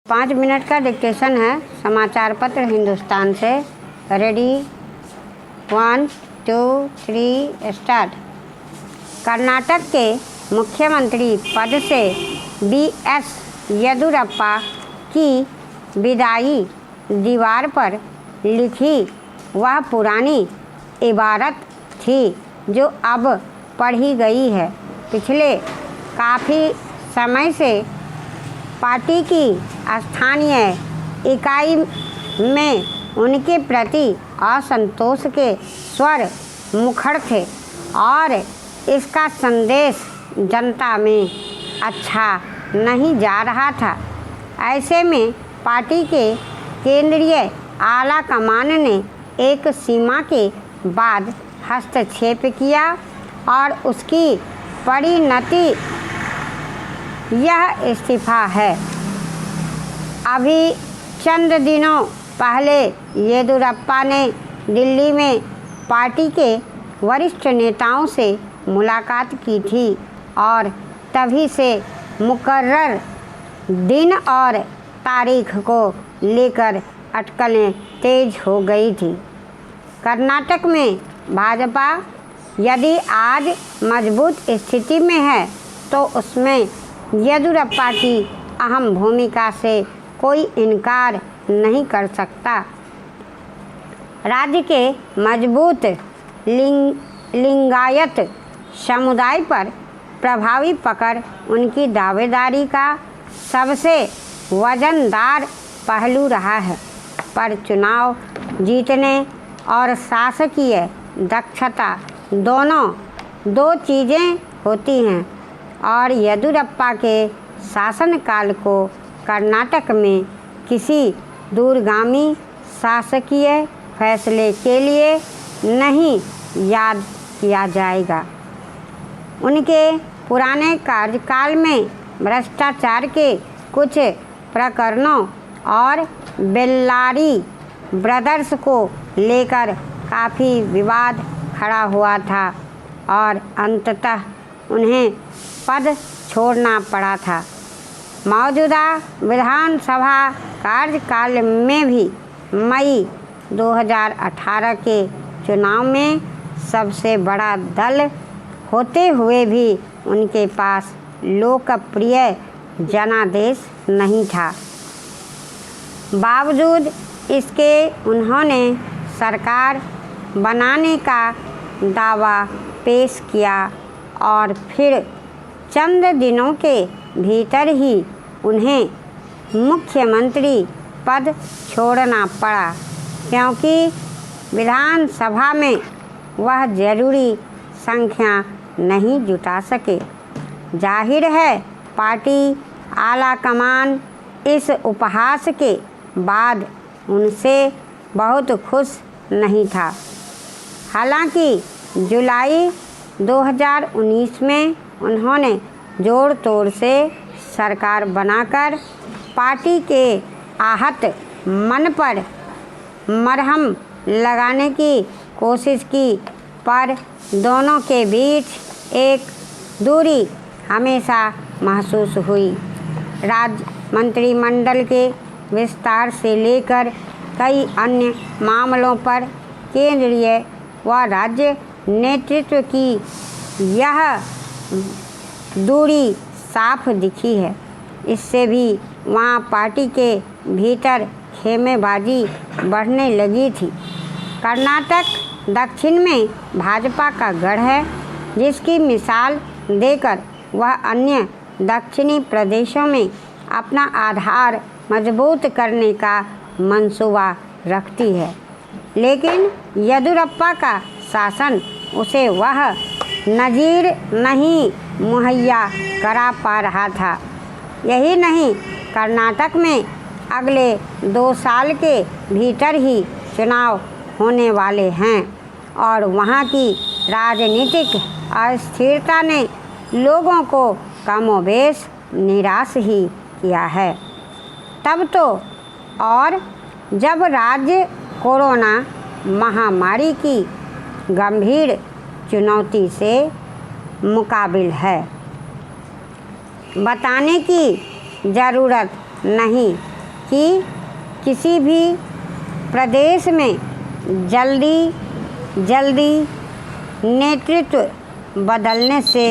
5 minute का dictation है। समाचार पत्र हिंदुस्तान से। Ready 1 2 3 start. कर्नाटक के मुख्यमंत्री पद से बीएस येदियुरप्पा की विदाई दीवार पर लिखी वह पुरानी इबारत थी जो अब पढ़ी गई है। पिछले काफ़ी समय से पार्टी की स्थानीय इकाई में उनके प्रति असंतोष के स्वर मुखर थे और इसका संदेश जनता में अच्छा नहीं जा रहा था। ऐसे में पार्टी के केंद्रीय आला कमान ने एक सीमा के बाद हस्तक्षेप किया और उसकी परिणति यह इस्तीफा है। अभी चंद दिनों पहले येदियुरप्पा ने दिल्ली में पार्टी के वरिष्ठ नेताओं से मुलाकात की थी और तभी से मुकर्रर दिन और तारीख को लेकर अटकलें तेज हो गई थी। कर्नाटक में भाजपा यदि आज मजबूत स्थिति में है तो उसमें येदियुरप्पा की अहम भूमिका से कोई इनकार नहीं कर सकता। राज्य के मजबूत लिंगायत समुदाय पर प्रभावी पकड़ उनकी दावेदारी का सबसे वजनदार पहलू रहा है, पर चुनाव जीतने और शासकीय दक्षता दोनों दो चीज़ें होती हैं और येदियुरप्पा के शासनकाल को कर्नाटक में किसी दूरगामी शासकीय फैसले के लिए नहीं याद किया जाएगा। उनके पुराने कार्यकाल में भ्रष्टाचार के कुछ प्रकरणों और बेल्लारी ब्रदर्स को लेकर काफ़ी विवाद खड़ा हुआ था और अंततः उन्हें पद छोड़ना पड़ा था। मौजूदा विधानसभा कार्यकाल में भी मई 2018 के चुनाव में सबसे बड़ा दल होते हुए भी उनके पास लोकप्रिय जनादेश नहीं था। बावजूद इसके उन्होंने सरकार बनाने का दावा पेश किया और फिर चंद दिनों के भीतर ही उन्हें मुख्यमंत्री पद छोड़ना पड़ा क्योंकि विधानसभा में वह जरूरी संख्या नहीं जुटा सके। जाहिर है पार्टी आला कमान इस उपहास के बाद उनसे बहुत खुश नहीं था। हालांकि जुलाई 2019 में उन्होंने जोड़ तोड़ से सरकार बनाकर पार्टी के आहत मन पर मरहम लगाने की कोशिश की, पर दोनों के बीच एक दूरी हमेशा महसूस हुई। राज्य मंत्रिमंडल के विस्तार से लेकर कई अन्य मामलों पर केंद्रीय व राज्य नेतृत्व की यह दूरी साफ दिखी है। इससे भी वहाँ पार्टी के भीतर खेमेबाजी बढ़ने लगी थी। कर्नाटक दक्षिण में भाजपा का गढ़ है, जिसकी मिसाल देकर वह अन्य दक्षिणी प्रदेशों में अपना आधार मजबूत करने का मंसूबा रखती है। लेकिन येदियुरप्पा का शासन उसे वह नज़ीर नहीं मुहैया करा पा रहा था। यही नहीं, कर्नाटक में अगले 2 साल के भीतर ही चुनाव होने वाले हैं और वहाँ की राजनीतिक अस्थिरता ने लोगों को कमोबेश निराश ही किया है। तब तो और जब राज्य कोरोना महामारी की गंभीर चुनौती से मुकाबिल है। बताने की ज़रूरत नहीं कि किसी भी प्रदेश में जल्दी नेतृत्व बदलने से